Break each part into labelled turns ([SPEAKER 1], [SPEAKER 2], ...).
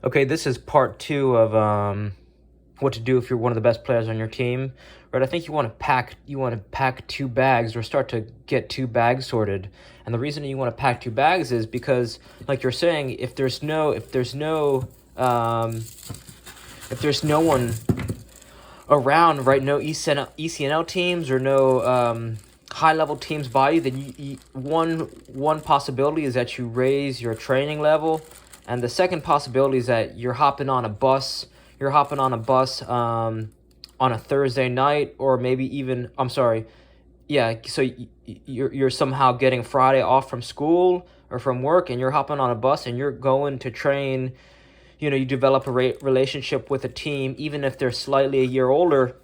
[SPEAKER 1] Okay, this is part two of what to do if you're one of the best players on your team. Right, I think you want to pack two bags or start to get two bags sorted. And the reason you want to pack two bags is because, like you're saying, if there's no one around, right, no ECNL teams or no high level teams by you, then one possibility is that you raise your training level, and the second possibility is that you're hopping on a bus. On a Thursday night, or maybe even so you're somehow getting Friday off from school or from work, and you're hopping on a bus and you're going to train. You develop a relationship with a team, even if they're slightly a year older,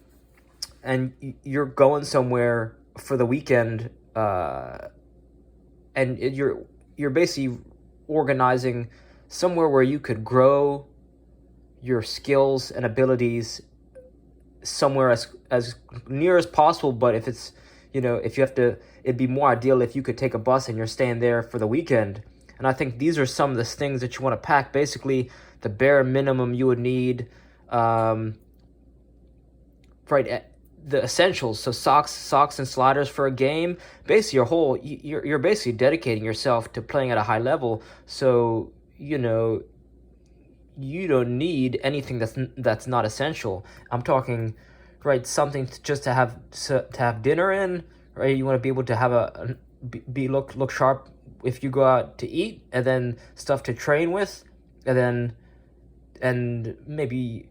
[SPEAKER 1] and you're going somewhere for the weekend, and you're basically organizing somewhere where you could grow your skills and abilities somewhere as near as possible. But if you have to, it'd be more ideal if you could take a bus and you're staying there for the weekend. And I think these are some of the things that you want to pack. Basically, the bare minimum you would need, right? The essentials. So socks and sliders for a game. Basically, you're basically dedicating yourself to playing at a high level. So you don't need anything that's not essential. I'm talking, right, something just to have dinner in, right? You want to be able to have look sharp if you go out to eat, and then stuff to train with, and maybe,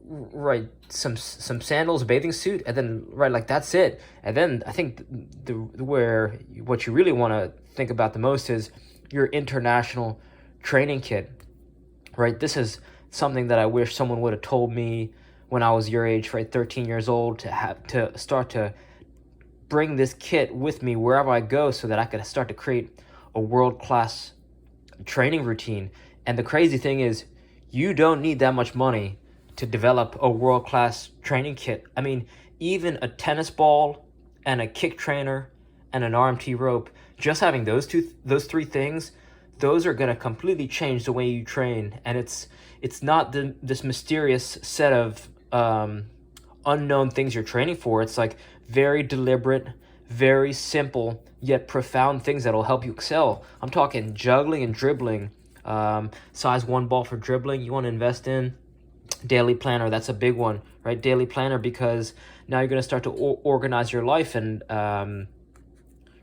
[SPEAKER 1] right, some sandals, a bathing suit, and then, right, like, that's it. And then I think what you really want to think about the most is your international training kit. Right, this is something that I wish someone would have told me when I was your age, right, 13 years old, to start to bring this kit with me wherever I go, so that I could start to create a world-class training routine. And the crazy thing is, you don't need that much money to develop a world-class training kit. I mean, even a tennis ball and a kick trainer and an RMT rope, just having those three things, those are going to completely change the way you train. And it's not this mysterious set of unknown things you're training for. It's like very deliberate, very simple, yet profound things that'll help you excel. I'm talking juggling and dribbling. Size 1 ball for dribbling you want to invest in. Daily planner, that's a big one, right? Daily planner, because now you're going to start to organize your life. And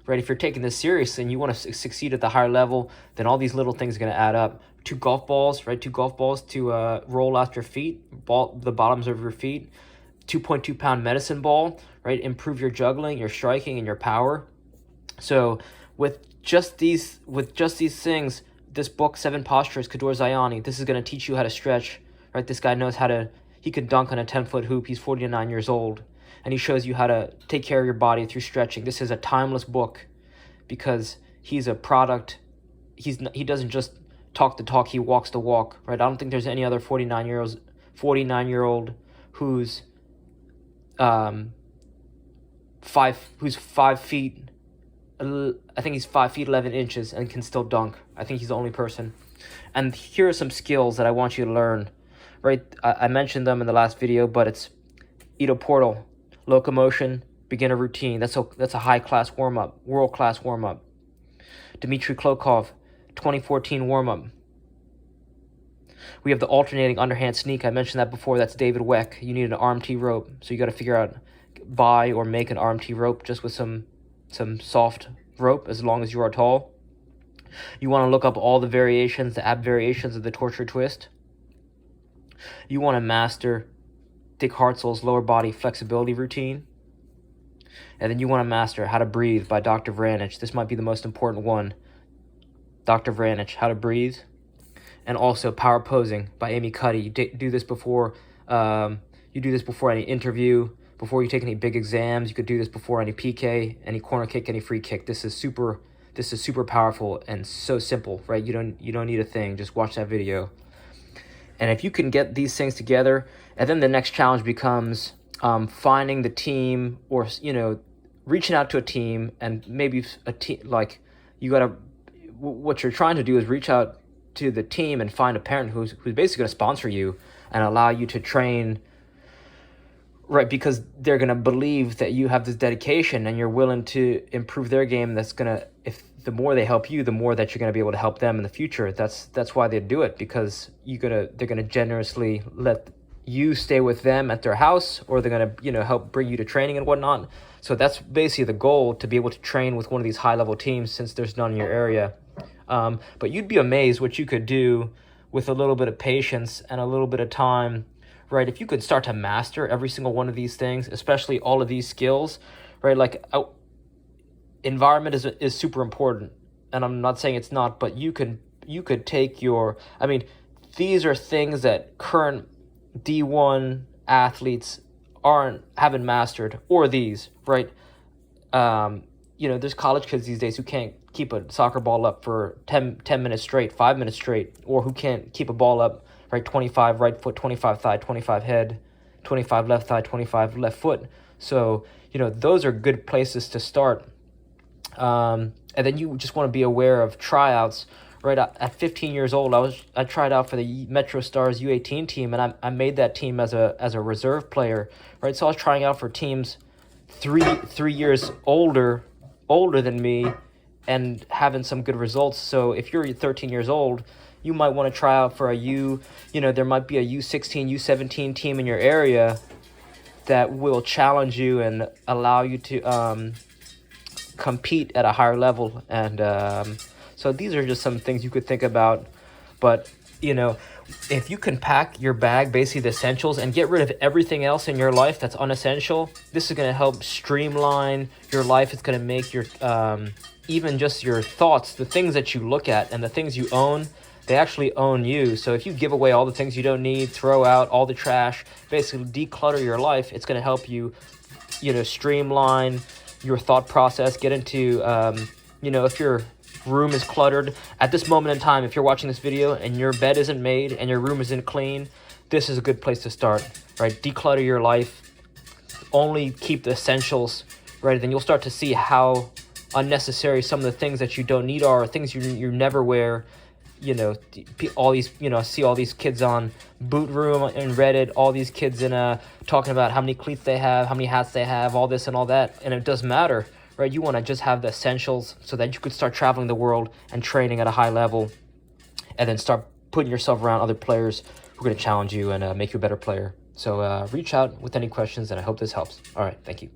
[SPEAKER 1] right, if you're taking this serious and you want to succeed at the higher level, then all these little things are going to add up. 2 golf balls, right? 2 golf balls to roll out your feet, the bottoms of your feet. 2.2 pound medicine ball, right? Improve your juggling, your striking, and your power. So with just these things, this book, 7 Postures, Kador Zayani, this is going to teach you how to stretch, right? This guy knows he could dunk on a 10-foot hoop. He's 49 years old. And he shows you how to take care of your body through stretching. This is a timeless book because he's a product. He doesn't just talk the talk, he walks the walk, right? I don't think there's any other 49-year-old who's 5 feet. I think he's 5 feet 11 inches and can still dunk. I think he's the only person. And here are some skills that I want you to learn. Right, I mentioned them in the last video, but it's Ito Portal, locomotion, beginner routine. That's a high-class warm-up, world-class warm-up. Dmitry Klokov, 2014 warm-up. We have the alternating underhand sneak. I mentioned that before. That's David Weck. You need an RMT rope, so you got to figure out, buy or make an RMT rope just with some soft rope, as long as you are tall. You want to look up all the variations, the ab variations of the torture twist. You want to master Dick Hartzell's lower body flexibility routine. And then you want to master How to Breathe by Dr. Vranich. This might be the most important one. Dr. Vranich, How to Breathe. And also Power Posing by Amy Cuddy. You do this before any interview, before you take any big exams. You could do this before any PK, any corner kick, any free kick. This is super powerful and so simple, right? You don't need a thing. Just watch that video. And if you can get these things together, and then the next challenge becomes finding the team, or reaching out to a team, and maybe a team, like, what you're trying to do is reach out to the team and find a parent who's basically going to sponsor you and allow you to train, right? Because they're going to believe that you have this dedication and you're willing to improve their game. That's going to, if the more they help you, the more that you're going to be able to help them in the future. That's why they do it, because they're going to generously let you stay with them at their house, or they're going to, help bring you to training and whatnot. So that's basically the goal, to be able to train with one of these high level teams, since there's none in your area. But you'd be amazed what you could do with a little bit of patience and a little bit of time, right? If you could start to master every single one of these things, especially all of these skills, right? Like, environment is super important, and I'm not saying it's not, but you could take these are things that current D1 athletes haven't mastered, or these, right? There's college kids these days who can't keep a soccer ball up for 10 minutes straight, 5 minutes straight, or who can't keep a ball up, right? 25 right foot, 25 thigh, 25 head, 25 left thigh, 25 left foot. So, those are good places to start. And then you just want to be aware of tryouts, right? At 15 years old, I tried out for the Metro Stars U18 team, and I made that team as a reserve player, right? So I was trying out for teams three years older than me, and having some good results. So if you're 13 years old, you might want to try out for there might be a U16, U17 team in your area that will challenge you and allow you to compete at a higher level. And so these are just some things you could think about. But if you can pack your bag, basically the essentials, and get rid of everything else in your life that's unessential, this is going to help streamline your life. It's going to make your even just your thoughts, the things that you look at and the things you own, they actually own you. So if you give away all the things you don't need, throw out all the trash, basically declutter your life, it's going to help you, streamline your thought process, get into, if your room is cluttered at this moment in time, if you're watching this video and your bed isn't made and your room isn't clean, this is a good place to start, right? Declutter your life, only keep the essentials, right? Then you'll start to see how unnecessary some of the things that you don't need are, things you never wear. All these, I see all these kids on Boot Room and Reddit, all these kids talking about how many cleats they have, how many hats they have, all this and all that, and it doesn't matter, right? You want to just have the essentials so that you could start traveling the world and training at a high level, and then start putting yourself around other players who are going to challenge you and make you a better player. So reach out with any questions, and I hope this helps. All right, thank you.